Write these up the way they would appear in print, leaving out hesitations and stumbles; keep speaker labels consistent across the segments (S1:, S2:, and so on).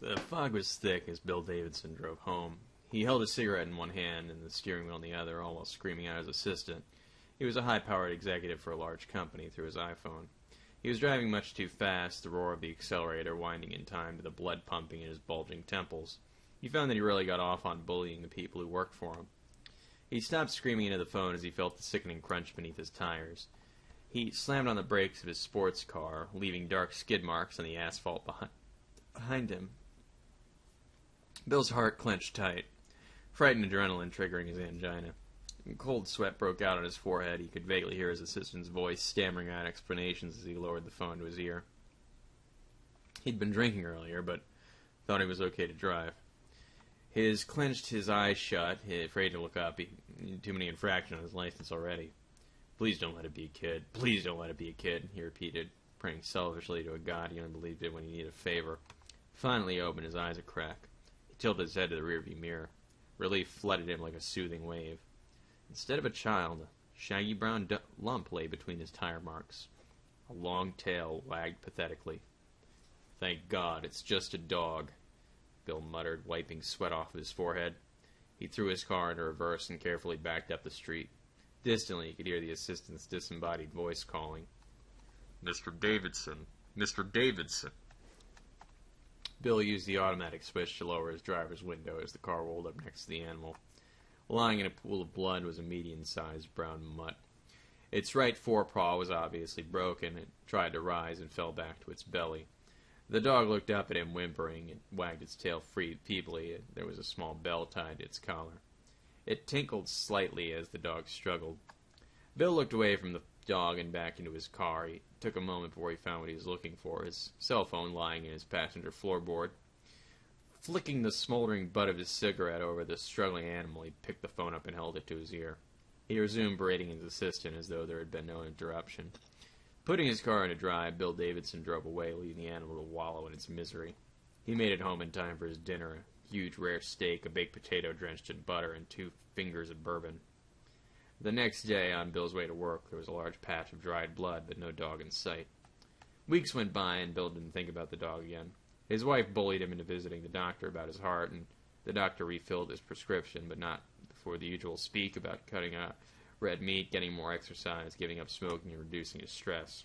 S1: The fog was thick as Bill Davidson drove home. He held a cigarette in one hand and the steering wheel in the other, all while screaming at his assistant. He was a high-powered executive for a large company through his iPhone. He was driving much too fast, the roar of the accelerator winding in time to the blood pumping in his bulging temples. He found that he really got off on bullying the people who worked for him. He stopped screaming into the phone as he felt the sickening crunch beneath his tires. He slammed on the brakes of his sports car, leaving dark skid marks on the asphalt behind him. Bill's heart clenched tight, frightened adrenaline triggering his angina. Cold sweat broke out on his forehead. He could vaguely hear his assistant's voice stammering out explanations as he lowered the phone to his ear. He'd been drinking earlier, but thought he was okay to drive. His eyes shut, afraid to look up. He had too many infractions on his license already. "Please don't let it be a kid. Please don't let it be a kid," he repeated, praying selfishly to a God he only believed in when he needed a favor. Finally he opened his eyes a crack. He tilted his head to the rearview mirror. Relief flooded him like a soothing wave. Instead of a child, a shaggy brown lump lay between his tire marks. A long tail wagged pathetically. "Thank God, it's just a dog," Bill muttered, wiping sweat off of his forehead. He threw his car into reverse and carefully backed up the street. Distantly, he could hear the assistant's disembodied voice calling, "Mr. Davidson! Mr. Davidson!" Bill used the automatic switch to lower his driver's window as the car rolled up next to the animal. Lying in a pool of blood was a medium-sized brown mutt. Its right forepaw was obviously broken. It tried to rise and fell back to its belly. The dog looked up at him, whimpering, and wagged its tail feebly. There was a small bell tied to its collar. It tinkled slightly as the dog struggled. Bill looked away from the dog and back into his car. He took a moment before he found what he was looking for, his cell phone lying in his passenger floorboard. Flicking the smoldering butt of his cigarette over the struggling animal, he picked the phone up and held it to his ear. He resumed berating his assistant as though there had been no interruption. Putting his car into drive, Bill Davidson drove away, leaving the animal to wallow in its misery. He made it home in time for his dinner, a huge rare steak, a baked potato drenched in butter, and 2 fingers of bourbon. The next day, on Bill's way to work, there was a large patch of dried blood, but no dog in sight. Weeks went by, and Bill didn't think about the dog again. His wife bullied him into visiting the doctor about his heart, and the doctor refilled his prescription, but not before the usual speak about cutting out red meat, getting more exercise, giving up smoking, and reducing his stress.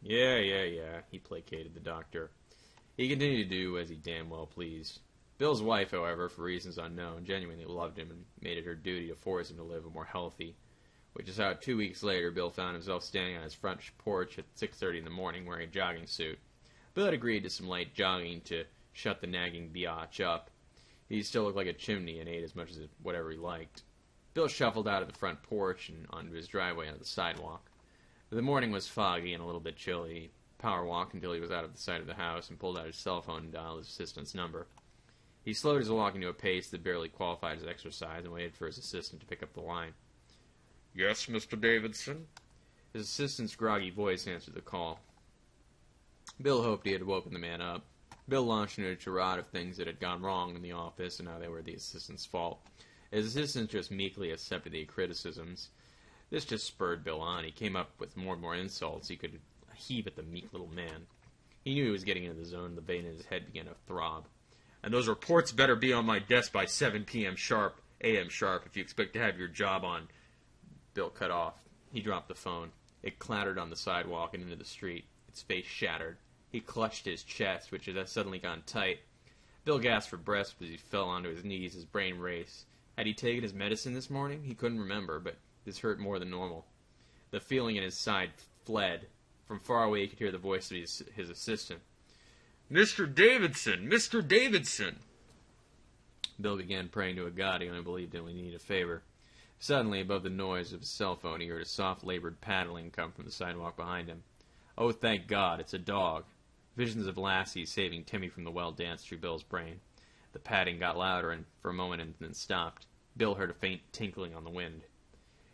S1: Yeah, he placated the doctor. He continued to do as he damn well pleased. Bill's wife, however, for reasons unknown, genuinely loved him and made it her duty to force him to live a more healthy, which is how 2 weeks later Bill found himself standing on his front porch at 6:30 in the morning wearing a jogging suit. Bill had agreed to some light jogging to shut the nagging biatch up. He still looked like a chimney and ate as much as whatever he liked. Bill shuffled out of the front porch and onto his driveway onto the sidewalk. The morning was foggy and a little bit chilly. He power walked until he was out of the sight of the house and pulled out his cell phone and dialed his assistant's number. He slowed his walk into a pace that barely qualified as exercise and waited for his assistant to pick up the line. "Yes, Mr. Davidson?" His assistant's groggy voice answered the call. Bill hoped he had woken the man up. Bill launched into a tirade of things that had gone wrong in the office and how they were the assistant's fault. His assistant just meekly accepted the criticisms. This just spurred Bill on. He came up with more and more insults. He could heave at the meek little man. He knew he was getting into the zone, and the vein in his head began to throb. "And those reports better be on my desk by 7 p.m. sharp, a.m. sharp, if you expect to have your job on." Bill cut off. He dropped the phone. It clattered on the sidewalk and into the street. Its face shattered. He clutched his chest, which had suddenly gone tight. Bill gasped for breath as he fell onto his knees, his brain raced. Had he taken his medicine this morning? He couldn't remember, but this hurt more than normal. The feeling in his side fled. From far away he could hear the voice of his assistant. "Mr. Davidson! Mr. Davidson!" Bill began praying to a God he only believed in when he needed a favor. Suddenly, above the noise of his cell phone, he heard a soft, labored paddling come from the sidewalk behind him. Oh, thank God, it's a dog. Visions of Lassie saving Timmy from the well danced through Bill's brain. The padding got louder and for a moment and then stopped. Bill heard a faint tinkling on the wind.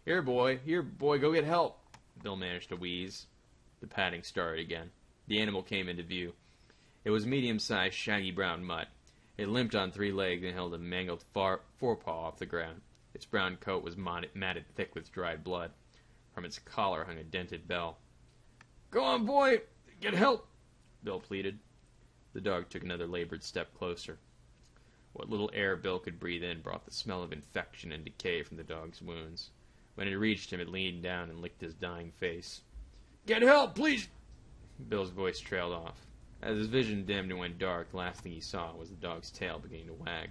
S1: Here, boy, go get help," Bill managed to wheeze. The padding started again. The animal came into view. It was a medium-sized, shaggy brown mutt. It limped on 3 legs and held a mangled forepaw off the ground. Its brown coat was matted thick with dried blood. From its collar hung a dented bell. "Go on, boy! Get help!" Bill pleaded. The dog took another labored step closer. What little air Bill could breathe in brought the smell of infection and decay from the dog's wounds. When it reached him, it leaned down and licked his dying face. "Get help, please!" Bill's voice trailed off. As his vision dimmed and went dark, the last thing he saw was the dog's tail beginning to wag.